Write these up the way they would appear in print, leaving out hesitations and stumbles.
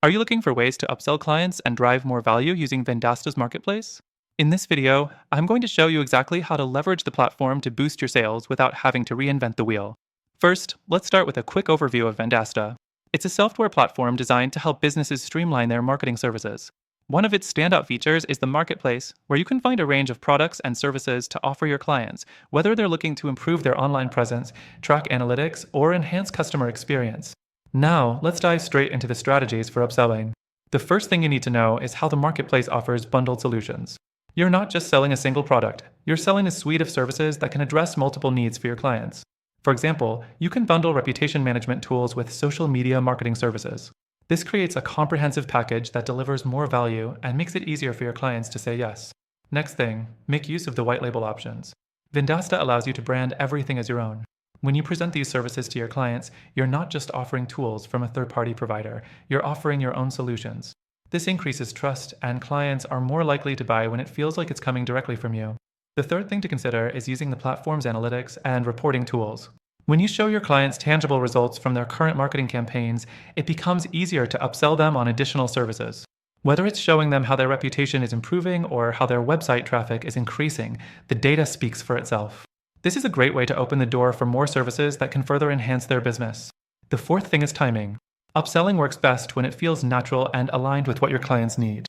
Are you looking for ways to upsell clients and drive more value using Vendasta's marketplace? In this video, I'm going to show you exactly how to leverage the platform to boost your sales without having to reinvent the wheel. First, let's start with a quick overview of Vendasta. It's a software platform designed to help businesses streamline their marketing services. One of its standout features is the marketplace, where you can find a range of products and services to offer your clients, whether they're looking to improve their online presence, track analytics, or enhance customer experience. Now, let's dive straight into the strategies for upselling. The first thing you need to know is how the marketplace offers bundled solutions. You're not just selling a single product, you're selling a suite of services that can address multiple needs for your clients. For example, you can bundle reputation management tools with social media marketing services. This creates a comprehensive package that delivers more value and makes it easier for your clients to say yes. Next thing, make use of the white label options. Vendasta allows you to brand everything as your own. When you present these services to your clients, you're not just offering tools from a third-party provider, you're offering your own solutions. This increases trust, and clients are more likely to buy when it feels like it's coming directly from you. The third thing to consider is using the platform's analytics and reporting tools. When you show your clients tangible results from their current marketing campaigns, it becomes easier to upsell them on additional services. Whether it's showing them how their reputation is improving or how their website traffic is increasing, the data speaks for itself. This is a great way to open the door for more services that can further enhance their business. The fourth thing is timing. Upselling works best when it feels natural and aligned with what your clients need.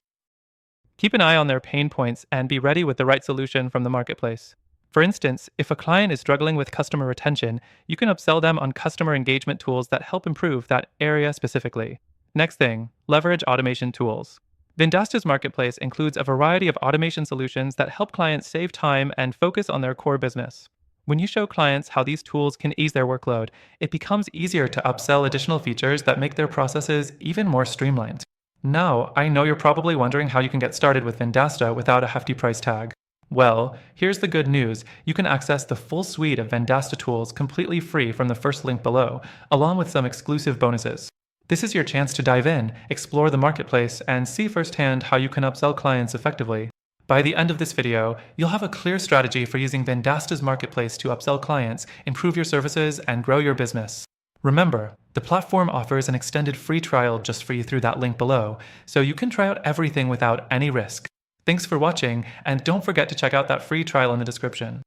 Keep an eye on their pain points and be ready with the right solution from the marketplace. For instance, if a client is struggling with customer retention, you can upsell them on customer engagement tools that help improve that area specifically. Next thing, leverage automation tools. Vendasta's marketplace includes a variety of automation solutions that help clients save time and focus on their core business. When you show clients how these tools can ease their workload, it becomes easier to upsell additional features that make their processes even more streamlined. Now, I know you're probably wondering how you can get started with Vendasta without a hefty price tag. Well, here's the good news. You can access the full suite of Vendasta tools completely free from the first link below, along with some exclusive bonuses. This is your chance to dive in, explore the marketplace, and see firsthand how you can upsell clients effectively. By the end of this video, you'll have a clear strategy for using Vendasta's marketplace to upsell clients, improve your services, and grow your business. Remember, the platform offers an extended free trial just for you through that link below, so you can try out everything without any risk. Thanks for watching, and don't forget to check out that free trial in the description.